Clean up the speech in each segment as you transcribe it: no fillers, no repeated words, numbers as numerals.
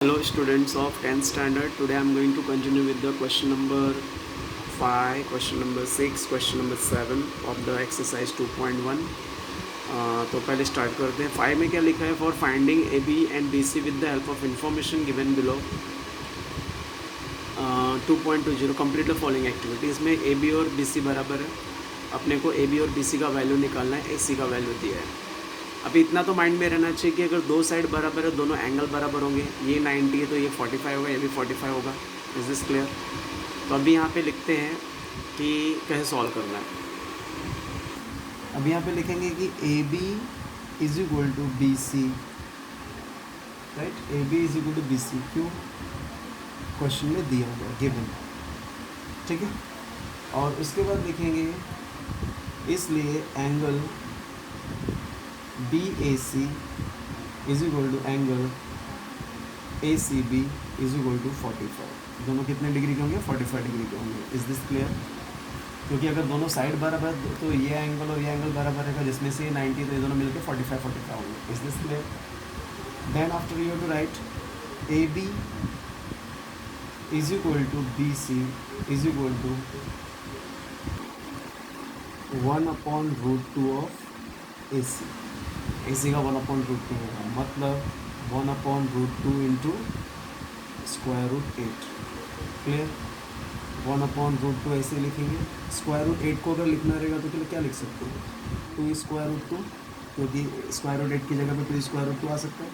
Hello students of 10th standard. Today I am going to continue with the question number 5, question number 6, question number 7 of the exercise 2.1. तो पहले start करते हैं. 5 में क्या लिखा है? For finding A B and B C with the help of information given below. 2.20 complete the following activity. इसमें A B और बी सी बराबर है. अपने को ए बी और बी सी का वैल्यू निकालना है. ए सी का वैल्यू दिया है. अभी इतना तो माइंड में रहना चाहिए कि अगर दो साइड बराबर है, दोनों एंगल बराबर होंगे. ये 90 है तो ये 45 होगा, ये भी 45 होगा. Is this clear? तो अभी यहाँ पे लिखते हैं कि कैसे सॉल्व करना है. अभी यहाँ पे लिखेंगे कि A B is equal to B C. Right, A B is equal to B C. क्यों? क्वेश्चन में दिया हुआ गिवन. ठीक है. और उसके बाद लिखेंगे इसलिए angle B A C is equal to angle A C B is equal to 45. दोनों कितने डिग्री के होंगे? 45 डिग्री के होंगे. Is this clear? क्योंकि अगर दोनों साइड बराबर तो ये एंगल और ये एंगल बराबर रहेगा, जिसमें से 90 तो ये दोनों मिलकर 45 होंगे. Is this clear? Then after you to write A B is equal to B C is equal to 1/√2 of A C. A C का 1/√2 होगा, मतलब 1/√2 इंटू √8. क्लियर? 1/√2 ऐसे लिखेंगे. √8 को अगर लिखना रहेगा तो क्या लिख सकते हो? 2√2, क्योंकि √8 की जगह पे 2√2 आ सकता है.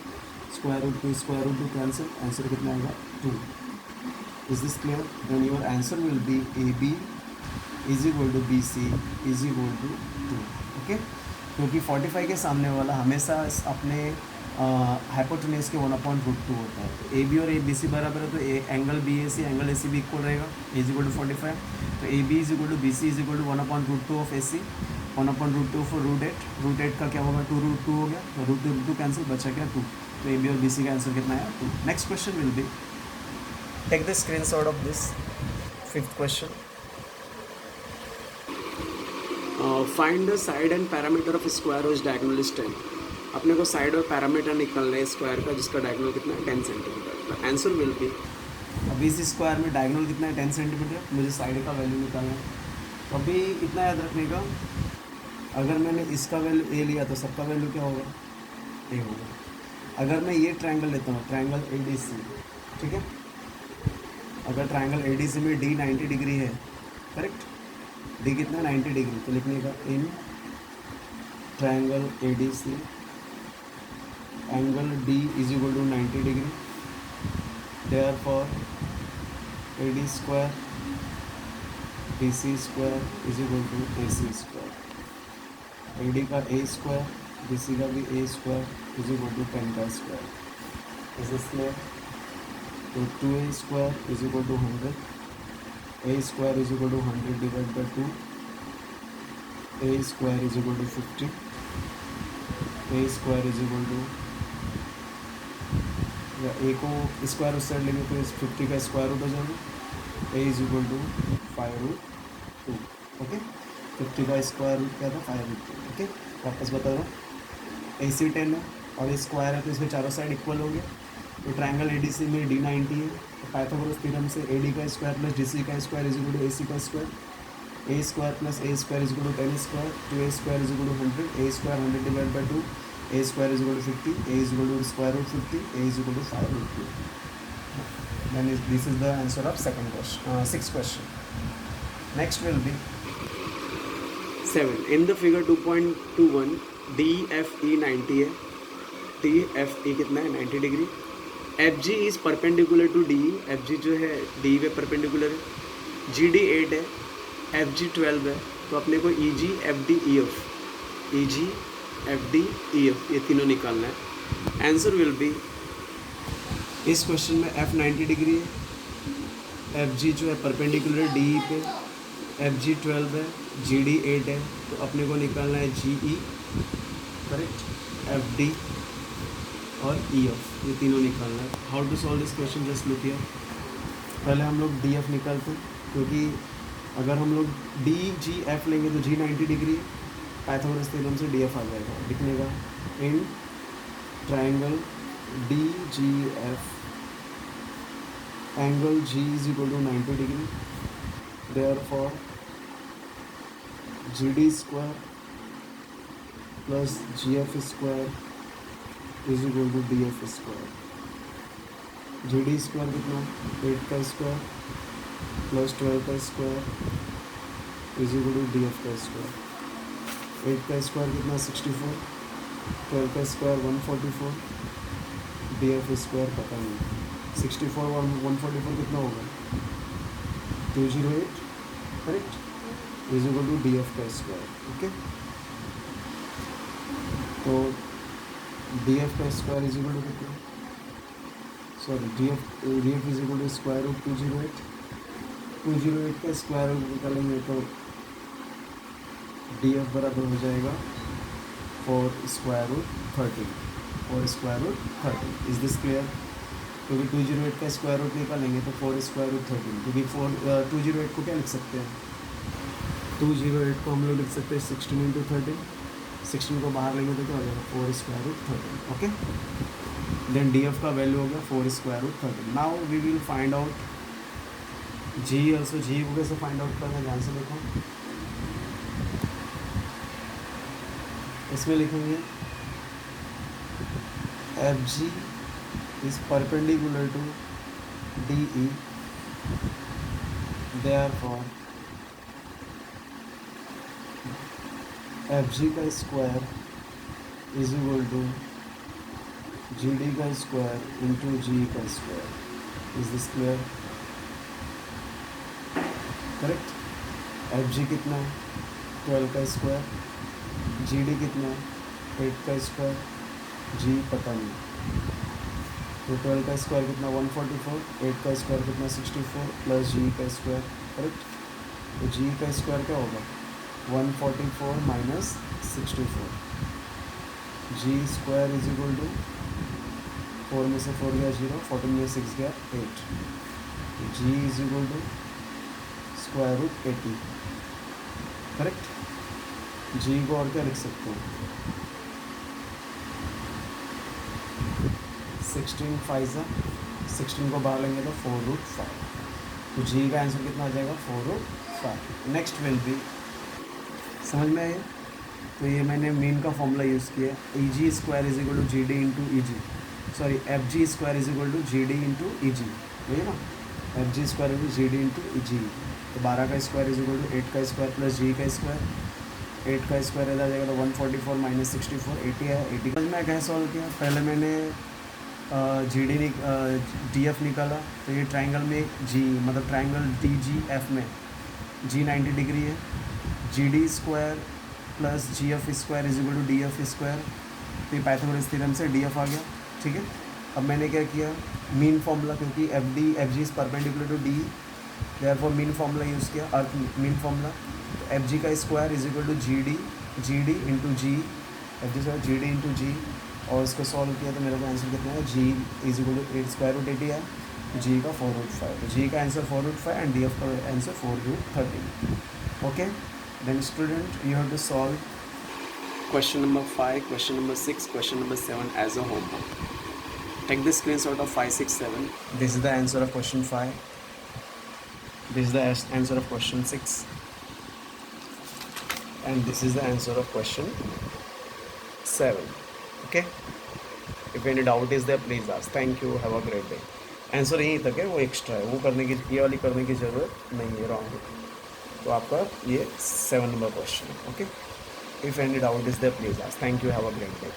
√2 कैंसिल. आंसर कितना आएगा? 2. Is this clear? Then your answer will be A B is equal to B C is equal to 2. Okay. क्योंकि 45 के सामने वाला हमेशा अपने हाइपोटेन्यूज के 1/√2 होता है. तो ए बी और ए बी सी बराबर है, तो angle B A C angle A C भी इक्वल रहेगा. A is equal to 45. तो A B is equal to B C is equal to 1/√2 of A C. 1/√2 for √8. √8 का क्या होगा? 2√2 हो गया. तो √2 कैंसिल, बचा क्या? 2. तो ए बी और बी सी का आंसर कितना है? 2. Next question will be, take the screenshot of this 5th question. Find the side and parameter of square which diagonal is 10. अपने को साइड और पैरामीटर निकालना है स्क्वायर का, जिसका डायगोनल कितना है? 10 centimetre. The answer will B, अभी इस स्क्वायर में डायगोनल कितना है? 10 सेंटीमीटर. मुझे साइड का वैल्यू निकालना है. तो अभी इतना याद रखने का, अगर मैंने इसका वैल्यू ए लिया तो सबका वैल्यू क्या होगा? ए होगा. अगर मैं ये ट्रायंगल लेता हूँ, ट्रायंगल ए डी सी. ठीक है. अगर ट्रायंगल ए डी सी में डी 90 डिग्री है, करेक्ट? डी कितना? 90 डिग्री. तो लिखने का in triangle A D C angle D is equal to 90 degree. Therefore A D square D C square is equal to A C square. A D का a square, D C का भी a square is equal to 10 का square. Is this clear? तो 2a square is equal to 100. a square is equal to 100 divide by 2. a square is equal to 50. a square is equal to, या a को square उस side लेंगे तो इस 50 का square root हो जाएगा. a is equal to 5√2. Okay. 50 का स्क्वायर रूट क्या था? 5√2. ओके. वापस बता रहा हूँ, AC 10 है और ये स्क्वायर है, तो इसमें चारों साइड इक्वल हो गया. तो ट्रायंगल ए डी सी में डी 90 है, तो पाइथागोरस थ्योरम से ए डी का स्क्वायर प्लस डी सी का square is equal to A C का square. A square plus a square is equal to 10 square. 2a square is equal to 100. A square 100 divide by 2. A square is equal to 50. A is equal to square root 50. A is equal to 5√2. Then this is the answer of second question, 6th question. Next will be 7. In the figure 2.21 D F E 90 है. D F E कितना है? 90 degree. F G is perpendicular to D. F G जो है D पे perpendicular है. G D 8 है, F G 12 है. तो अपने को ई जी एफ डी ई एफ, ई जी एफ डी ई एफ, ये तीनों निकालना है. आंसर विल बी, इस क्वेश्चन में एफ 90 डिग्री है, एफ जी जो है परपेंडिकुलर है डी ई पे, एफ जी 12 है, जी डी 8 है. तो अपने को निकालना है G E, correct, F D और ई एफ, ये तीनों निकालना है. How to solve this question? Just look here. पहले हम लोग डी एफ निकालते हैं, क्योंकि अगर हम लोग डी जी एफ लेंगे तो जी 90 डिग्री है, पाइथागोरस थ्योरम से डी एफ आ जाएगा. लिखने का in triangle D G F angle G is equal to 90 degree, therefore G D square plus G F square is equal to D F square. G D square कितना, 8 का square plus 12 का square is equal to D F का square. 8 का square कितना, 64, 12 का square 144, D F square पता नहीं। 64 और 144 कितना होगा, 208, correct, is equal to D F का स्क्वायर। ओके, तो डी एफ का स्क्वायर इज इक्वल टू कितना, sorry D F is equal to square root 208। 208 का स्क्वायर रूट निकालेंगे तो डी एफ बराबर हो जाएगा 4 square root 13, 4 square root 13। Is this clear? क्योंकि 208 का स्क्वायर रूट निकालेंगे तो 4 स्क्वायर रूट 13, क्योंकि 208 को क्या लिख सकते हैं, 208 को हम लोग लिख सकते हैं 16 इंटू 13, 16 को बाहर लेंगे तो क्या हो जाएगा 4 square root 13। Okay, then D F का वैल्यू हो गया 4 square root 13। Now we will find out G also. G को कैसे फाइंड आउट करना है, ध्यान से देखो, इसमें लिखेंगे F G is perpendicular to D E, therefore F G का square is equal to G D का स्क्वायर इंटू जी का square. Is this clear? Correct. F G कितना है, 12 का स्क्वायर, जी डी कितना है, 8 का स्क्वायर, जी पता नहीं, तो 12 का स्क्वायर कितना 144, 8 का स्क्वायर कितना 64 प्लस जी का स्क्वायर। करेक्ट, तो जी का स्क्वायर क्या होगा 144 minus 64, G square is equal to 4 में से 4 गया 0, 14 में 6 गया 8, G is equal to square root 80। Correct, G को और क्या लिख सकते हैं, 16 5 16 को बाहर लेंगे तो 4 रूट 5, तो जी का आंसर कितना आ जाएगा 4 रूट 5। नेक्स्ट विल बी, समझ में आया? तो ये मैंने मीन का फॉर्मूला यूज़ किया, E G square is equal to G D into E G, sorry F G square is equal to G D into E G, वही है ना, F G square is G D into E G. तो 12 का square is equal to 8 का square plus जी का square, 8 का square आ जाएगा तो 144 माइनस 64, 80 है। 80 का मैं कैसे सॉल्व किया, पहले मैंने जी डी डी एफ निकाला, तो ये ट्राइंगल में जी मतलब ट्राइंगल डी जी एफ में जी 90 डिग्री है, G D square plus G F square is equal to D F square, तो ये पाइथागोरस थ्योरम से डी एफ आ गया। ठीक है, अब मैंने क्या किया, मीन फार्मूला, क्योंकि F G is perpendicular to D, therefore mean formula use किया, अर्थ मीन फार्मूला। तो एफ जी का square is equal to G D into G, F G square G D into G, और इसको solve किया तो मेरे को आंसर कितना है, G is equal to 8 square root 80 है, जी का 4 रूट 5, तो जी का answer 4 root 5 and D F का answer 4 root 13। Okay, then student you have to solve question number 5, question number 6, question number 7 as a homework. Take the screenshot of 5, 6, 7. This is the answer of question 5. This is the answer of question 6. And this is the answer of question 7. Okay? If any doubt is there, please ask. Thank you. Have a great day. Answer यही तक है, वो extra है, वो करने की, ये वाली करने की ज़रूरत नहीं है, रॉन्ग है। तो आपका ये 7 नंबर क्वेश्चन है। Okay, if any doubt is there, please ask. Thank you. Have a great day.